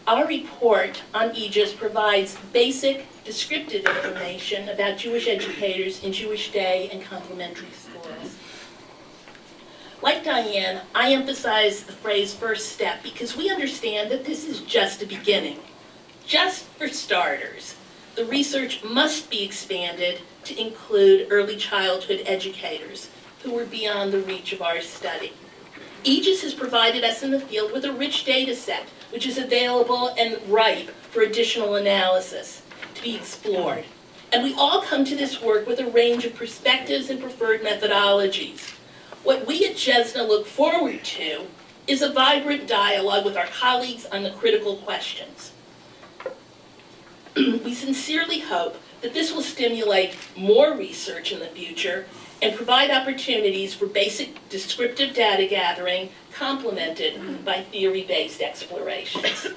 Our report on EJSS provides basic descriptive information about Jewish educators in Jewish day and complementary schools. Like Diane, I emphasize the phrase first step because we understand that this is just a beginning. Just for starters, the research must be expanded to include early childhood educators who were beyond the reach of our study. EJSS has provided us in the field with a rich data set, which is available and ripe for additional analysis to be explored. And we all come to this work with a range of perspectives and preferred methodologies. What we at JESNA look forward to is a vibrant dialogue with our colleagues on the critical questions. We sincerely hope that this will stimulate more research in the future and provide opportunities for basic descriptive data gathering complemented by theory-based explorations.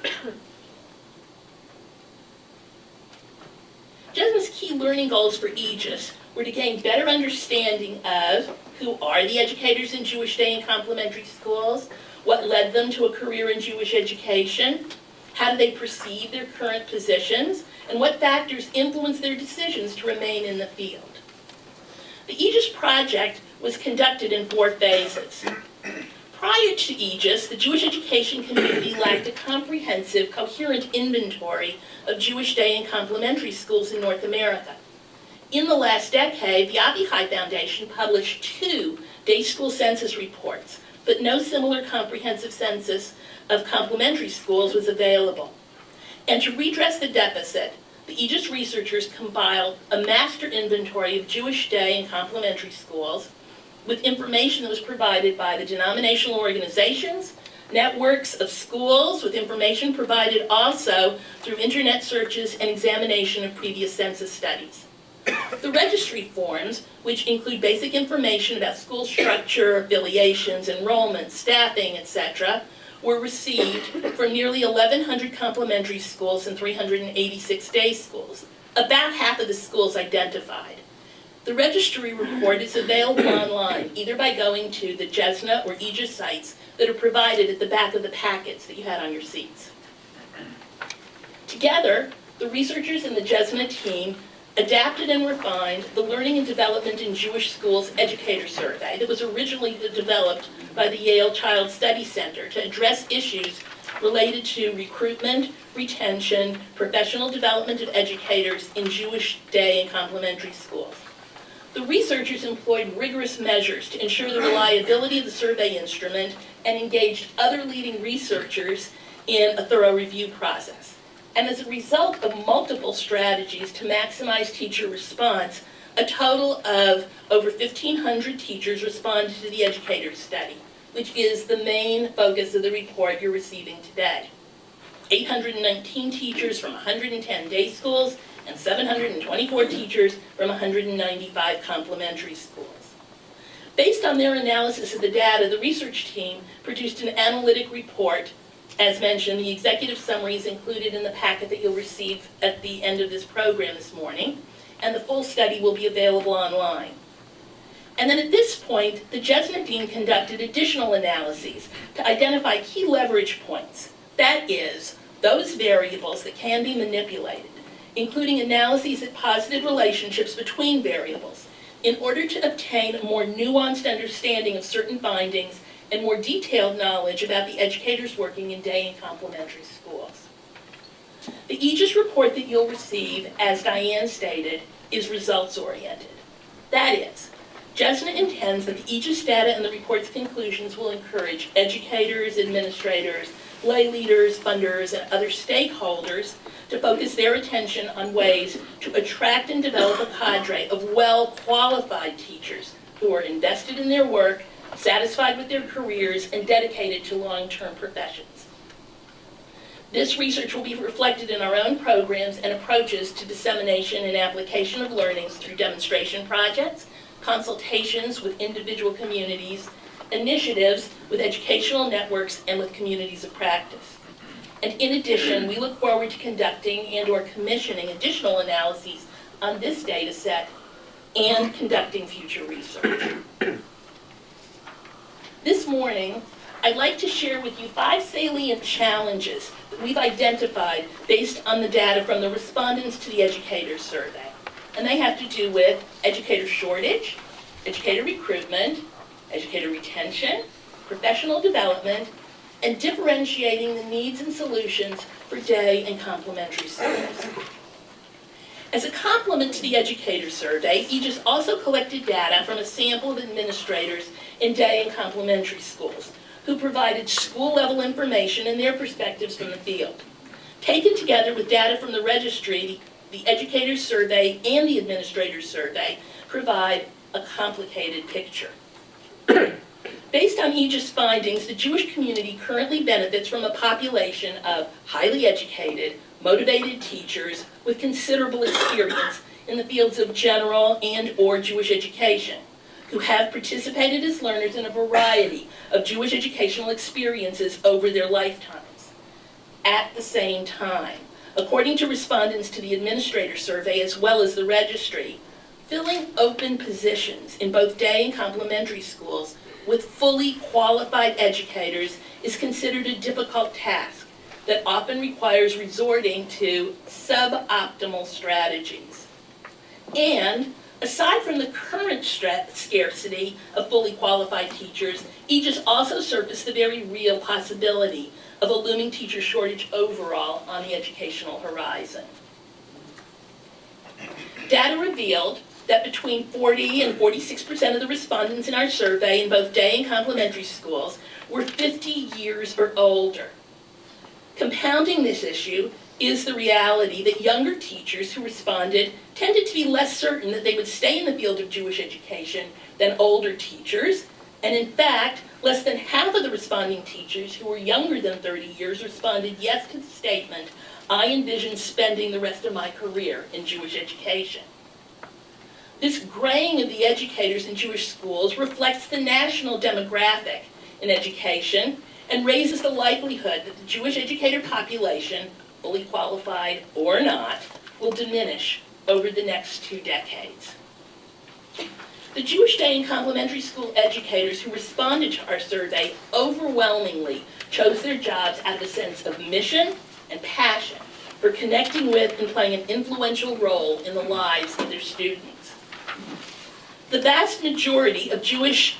JESNA's key learning goals for EJSS were to gain better understanding of who are the educators in Jewish day and complementary schools, what led them to a career in Jewish education, how do they perceive their current positions, and what factors influence their decisions to remain in the field. The EJSS project was conducted in 4 phases. Prior to EJSS, the Jewish education community lacked a comprehensive, coherent inventory of Jewish day and complementary schools in North America. In the last decade, the Avichai Foundation published 2 day school census reports, but no similar comprehensive census of complementary schools was available. And to redress the deficit, the EJSS researchers compiled a master inventory of Jewish day and complementary schools with information that was provided by the denominational organizations, networks of schools, with information provided also through internet searches and examination of previous census studies. The registry forms, which include basic information about school structure, affiliations, enrollment, staffing, etc., were received from nearly 1,100 complementary schools and 386 day schools, about half of the schools identified. The registry report is available online, either by going to the JESNA or EJSS sites that are provided at the back of the packets that you had on your seats. Together, the researchers and the JESNA team adapted and refined the Learning and Development in Jewish Schools Educator Survey that was originally developed by the Yale Child Study Center to address issues related to recruitment, retention, professional development of educators in Jewish day and complementary schools. The researchers employed rigorous measures to ensure the reliability of the survey instrument and engaged other leading researchers in a thorough review process. And as a result of multiple strategies to maximize teacher response, a total of over 1,500 teachers responded to the educator study, which is the main focus of the report you're receiving today. 819 teachers from 110 day schools and 724 teachers from 195 complementary schools. Based on their analysis of the data, the research team produced an analytic report. As mentioned, the executive summary is included in the packet that you'll receive at the end of this program this morning, and the full study will be available online. And then at this point, the JESNA team conducted additional analyses to identify key leverage points. That is, those variables that can be manipulated, including analyses that posited relationships between variables, in order to obtain a more nuanced understanding of certain findings and more detailed knowledge about the educators working in day and complementary schools. The EJSS report that you'll receive, as Diane stated, is results-oriented. That is, JESNA intends that the EJSS data and the report's conclusions will encourage educators, administrators, lay leaders, funders, and other stakeholders to focus their attention on ways to attract and develop a cadre of well-qualified teachers who are invested in their work, satisfied with their careers, and dedicated to long-term professions. This research will be reflected in our own programs and approaches to dissemination and application of learnings through demonstration projects, consultations with individual communities, initiatives with educational networks, and with communities of practice. And in addition, we look forward to conducting and/or commissioning additional analyses on this data set and conducting future research. This morning, I'd like to share with you 5 salient challenges that we've identified based on the data from the respondents to the educator survey. And they have to do with educator shortage, educator recruitment, educator retention, professional development, and differentiating the needs and solutions for day and complementary schools. As a complement to the educator survey, EJSS also collected data from a sample of administrators in day and complementary schools who provided school-level information and their perspectives from the field. Taken together with data from the registry, the educator survey and the administrator survey provide a complicated picture. Based on EJSS findings, the Jewish community currently benefits from a population of highly educated, motivated teachers with considerable experience in the fields of general and/or Jewish education, who have participated as learners in a variety of Jewish educational experiences over their lifetimes. At the same time, according to respondents to the administrator survey as well as the registry, filling open positions in both day and complementary schools with fully qualified educators is considered a difficult task that often requires resorting to suboptimal strategies. And aside from the current scarcity of fully qualified teachers, EJSS also surfaced the very real possibility of a looming teacher shortage overall on the educational horizon. Data revealed that between 40 and 46% of the respondents in our survey in both day and complementary schools were 50 years or older. Compounding this issue is the reality that younger teachers who responded tended to be less certain that they would stay in the field of Jewish education than older teachers, and in fact, less than half of the responding teachers who were younger than 30 years responded yes to the statement, "I envision spending the rest of my career in Jewish education." This graying of the educators in Jewish schools reflects the national demographic in education and raises the likelihood that the Jewish educator population, fully qualified or not, will diminish over the next 2 decades. The Jewish day and complementary school educators who responded to our survey overwhelmingly chose their jobs out of a sense of mission and passion for connecting with and playing an influential role in the lives of their students. The vast majority of Jewish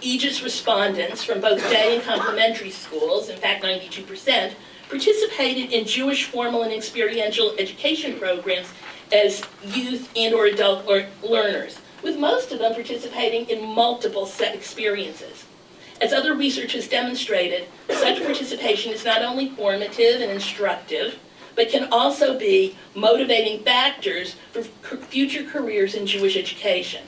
EJSS respondents from both day and complementary schools, in fact 92%, participated in Jewish formal and experiential education programs as youth and or adult learners, with most of them participating in multiple set experiences. As other research has demonstrated, such participation is not only formative and instructive, but can also be motivating factors for future careers in Jewish education.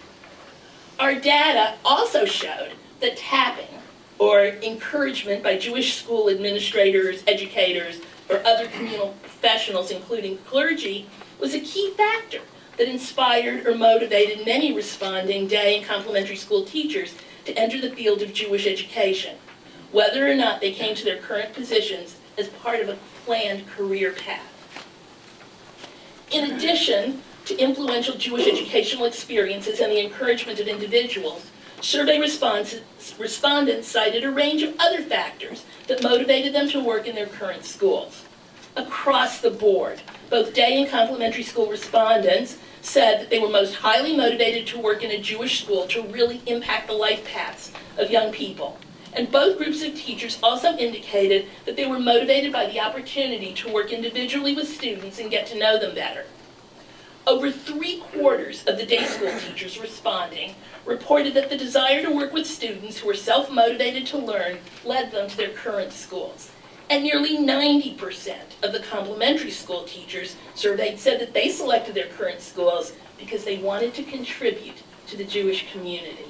Our data also showed that tapping, or encouragement by Jewish school administrators, educators, or other communal professionals, including clergy, was a key factor that inspired or motivated many responding day and complementary school teachers to enter the field of Jewish education, whether or not they came to their current positions as part of a planned career path. In addition to influential Jewish educational experiences and the encouragement of individuals, survey respondents cited a range of other factors that motivated them to work in their current schools. Across the board, both day and complementary school respondents said that they were most highly motivated to work in a Jewish school to really impact the life paths of young people. And both groups of teachers also indicated that they were motivated by the opportunity to work individually with students and get to know them better. Over 3/4 of the day school teachers responding reported that the desire to work with students who are self-motivated to learn led them to their current schools. And nearly 90% of the complementary school teachers surveyed said that they selected their current schools because they wanted to contribute to the Jewish community.